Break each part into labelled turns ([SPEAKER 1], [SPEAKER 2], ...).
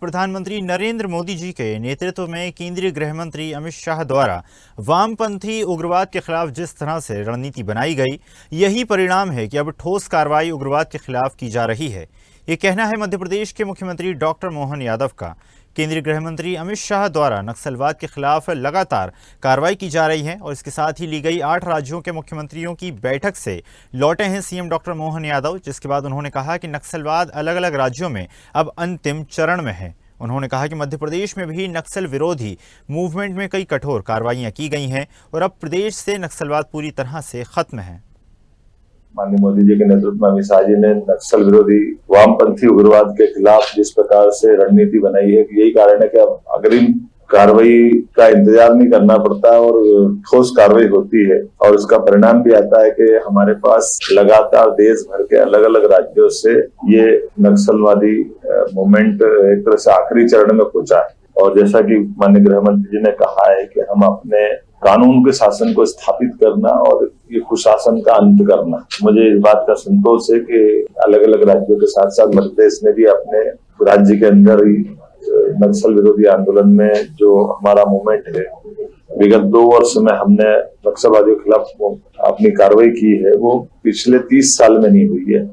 [SPEAKER 1] प्रधानमंत्री नरेंद्र मोदी जी के नेतृत्व में केंद्रीय गृह मंत्री अमित शाह द्वारा वामपंथी उग्रवाद के खिलाफ जिस तरह से रणनीति बनाई गई, यही परिणाम है कि अब ठोस कार्रवाई उग्रवाद के खिलाफ की जा रही है। ये कहना है मध्य प्रदेश के मुख्यमंत्री डॉक्टर मोहन यादव का। केंद्रीय गृह मंत्री अमित शाह द्वारा नक्सलवाद के खिलाफ लगातार कार्रवाई की जा रही है और इसके साथ ही ली गई 8 राज्यों के मुख्यमंत्रियों की बैठक से लौटे हैं सीएम डॉक्टर मोहन यादव, जिसके बाद उन्होंने कहा कि नक्सलवाद अलग अलग राज्यों में अब अंतिम चरण में है। उन्होंने कहा कि मध्य प्रदेश में भी नक्सल विरोधी मूवमेंट में कई कठोर कार्रवाइयां की गई हैं और अब प्रदेश से नक्सलवाद पूरी तरह से खत्म है।
[SPEAKER 2] माननीय मोदी जी के नेतृत्व में अमित शाह जी ने नक्सल विरोधी वामपंथी उग्रवाद के खिलाफ जिस प्रकार से रणनीति बनाई है, यही कारण है कि अब अग्रिम कार्रवाई का इंतजार नहीं करना पड़ता है और ठोस कार्रवाई होती है और उसका परिणाम भी आता है कि हमारे पास लगातार देश भर के अलग अलग राज्यों से ये नक्सलवादी मूवमेंट एक तरह से आखिरी चरण में पहुंचा है। और जैसा कि माननीय गृह मंत्री जी ने कहा है कि हम अपने कानून के शासन को स्थापित करना और ये कुशासन का अंत करना, मुझे इस बात का संतोष है कि अलग अलग राज्यों के साथ साथ मध्य प्रदेश ने भी अपने राज्य के अंदर ही नक्सल विरोधी आंदोलन में जो हमारा मूवमेंट है, विगत 2 वर्ष में हमने नक्सलवादियों के खिलाफ अपनी कार्रवाई की है, वो पिछले 30 साल में नहीं हुई है।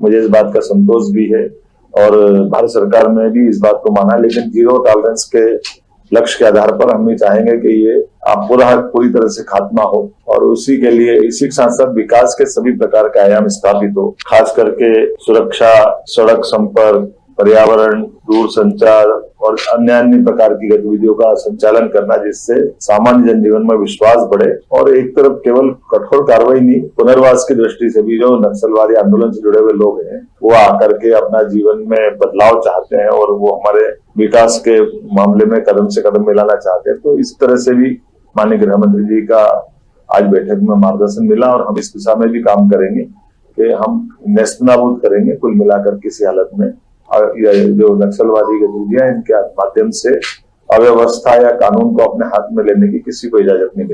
[SPEAKER 2] मुझे इस बात का संतोष भी है और भारत सरकार ने भी इस बात को माना, लेकिन जीरो टॉलरेंस के लक्ष्य के आधार पर हम ये चाहेंगे कि ये पूरी तरह से खात्मा हो और उसी के लिए इसी के साथ साथ विकास के सभी प्रकार के आयाम स्थापित हो, खास करके सुरक्षा, सड़क संपर्क, पर्यावरण, दूर संचार और अन्य प्रकार की गतिविधियों का संचालन करना, जिससे सामान्य जनजीवन में विश्वास बढ़े। और एक तरफ केवल कठोर कार्रवाई नहीं, पुनर्वास की दृष्टि से भी जो नक्सलवादी आंदोलन से जुड़े हुए लोग हैं वो आकर के अपना जीवन में बदलाव चाहते हैं और वो हमारे विकास के मामले में कदम से कदम मिलाना चाहते हैं। तो इस तरह से भी माननीय गृह मंत्री जी का आज बैठक में मार्गदर्शन मिला और हम इस दिशा में भी काम करेंगे कि हम नेस्तनाबूद करेंगे कुल मिलाकर किसी हालत में जो नक्सलवादी गतिविधियां, इनके माध्यम से अव्यवस्था या कानून को अपने हाथ में लेने की किसी को इजाजत नहीं मिलेगी।